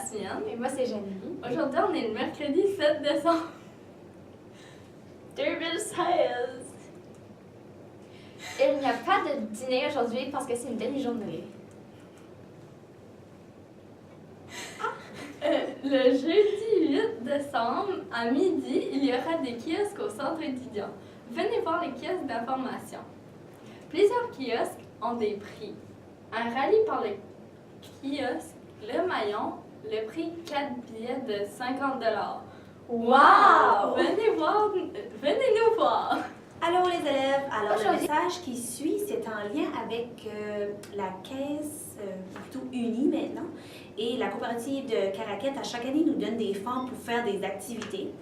Yasmine. Et moi, c'est Janine. Aujourd'hui, on est le mercredi 7 décembre 2016. Il n'y a pas de dîner aujourd'hui parce que c'est une demi-journée. Le jeudi 8 décembre, à midi, il y aura des kiosques au centre étudiant. Venez voir les kiosques d'information. Plusieurs kiosques ont des prix. Un rallye par le kiosque Le Maillon, le prix 4 billets de 50 $. Wow! Venez nous voir! Allô les élèves, alors le Aujourd'hui- message qui suit, c'est en lien avec la caisse, plutôt unie maintenant, et la coopérative de Caraquette à chaque année nous donne des fonds pour faire des activités.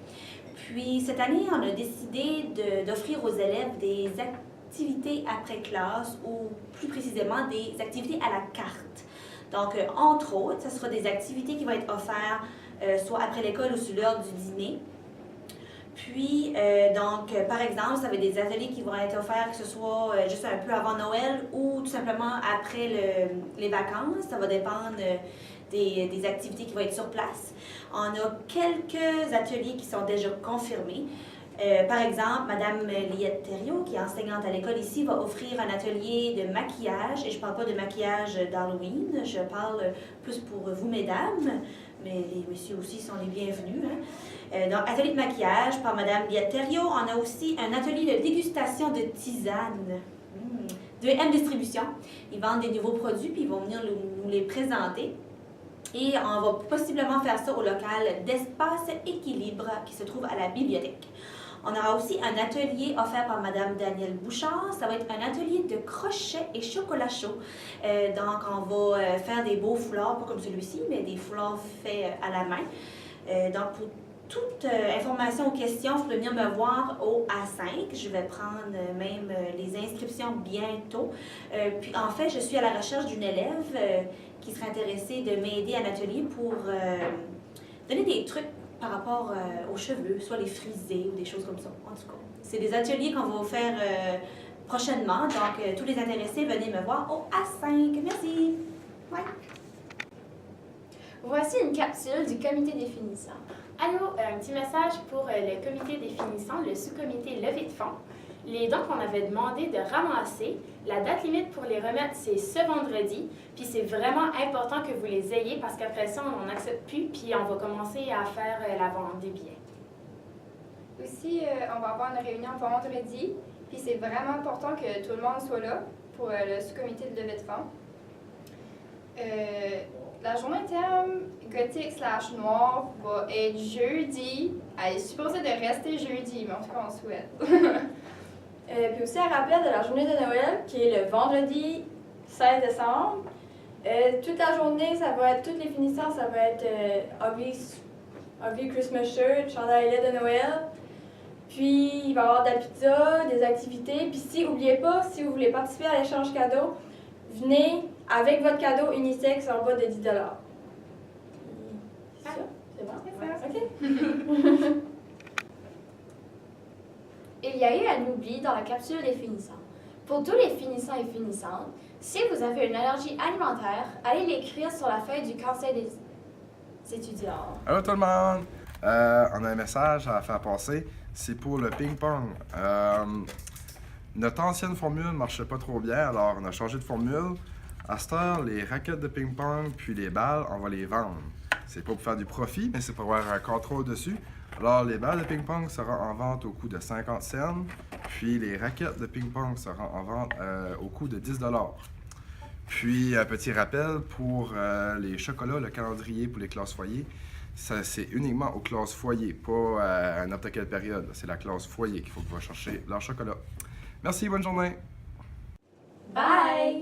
Puis cette année, on a décidé d'offrir aux élèves des activités après classe ou plus précisément des activités à la carte. Donc entre autres, ce sera des activités qui vont être offertes soit après l'école ou sur l'heure du dîner. Puis, par exemple, ça va être des ateliers qui vont être offerts, que ce soit juste un peu avant Noël ou tout simplement après les vacances. Ça va dépendre des activités qui vont être sur place. On a quelques ateliers qui sont déjà confirmés. Par exemple, Madame Liette Thériault, qui est enseignante à l'école ici, va offrir un atelier de maquillage. Et je ne parle pas de maquillage d'Halloween, je parle plus pour vous, mesdames, mais les messieurs aussi sont les bienvenus. Donc, atelier de maquillage par Madame Liette Thériault. On a aussi un atelier de dégustation de tisane de M Distribution. Ils vendent des nouveaux produits, puis ils vont venir nous les présenter. Et on va possiblement faire ça au local d'Espace Équilibre qui se trouve à la bibliothèque. On aura aussi un atelier offert par Madame Danielle Bouchard. Ça va être un atelier de crochet et chocolat chaud. Donc, on va faire des beaux foulards, pas comme celui-ci, mais des foulards faits à la main. Donc, pour toute information ou question, vous pouvez venir me voir au A5. Je vais prendre même les inscriptions bientôt. Puis, en fait, je suis à la recherche d'une élève qui serait intéressée de m'aider à l'atelier pour donner des trucs par rapport aux cheveux, soit les frisés ou des choses comme ça. En tout cas, c'est des ateliers qu'on va faire prochainement. Donc, tous les intéressés, venez me voir au A5. Merci. Ouais. Voici une capsule du comité des finissants. Allô, un petit message pour le comité des finissants, le sous-comité levée de fonds. Les dons qu'on avait demandé de ramasser, la date limite pour les remettre, c'est ce vendredi. Puis c'est vraiment important que vous les ayez parce qu'après ça, on n'accepte plus. Puis on va commencer à faire la vente des billets. Aussi, on va avoir une réunion vendredi. Puis c'est vraiment important que tout le monde soit là pour le sous-comité de levée de fonds. La journée thème gothique/noir va être jeudi. Elle est supposée de rester jeudi, mais en tout cas, on souhaite. Puis aussi un rappel de la journée de Noël, qui est le vendredi 16 décembre. Toute la journée, ça va être, toutes les finissants, ça va être Ugly Christmas Shirt, chandail lait de Noël. Puis il va y avoir de la pizza, des activités. Puis n'oubliez pas, si vous voulez participer à l'échange cadeau, venez avec votre cadeau unisexe en bas de 10 $. C'est ça? C'est bon? C'est ça. OK. Il y a eu un oubli dans la capsule des finissants. Pour tous les finissants et finissantes, si vous avez une allergie alimentaire, allez l'écrire sur la feuille du conseil des étudiants. Allô tout le monde! On a un message à faire passer. C'est pour le ping-pong. Notre ancienne formule ne marchait pas trop bien, alors on a changé de formule. À cette heure, les raquettes de ping-pong puis les balles, on va les vendre. C'est pas pour faire du profit, mais c'est pour avoir un contrôle dessus. Alors, les balles de ping-pong seront en vente au coût de 50 cents, puis les raquettes de ping-pong seront en vente au coût de 10 $. Puis, un petit rappel pour les chocolats, le calendrier pour les classes foyer, ça c'est uniquement aux classes foyer, pas à n'importe quelle période. C'est la classe foyer qu'il faut que vous chercher leur chocolat. Merci, bonne journée! Bye!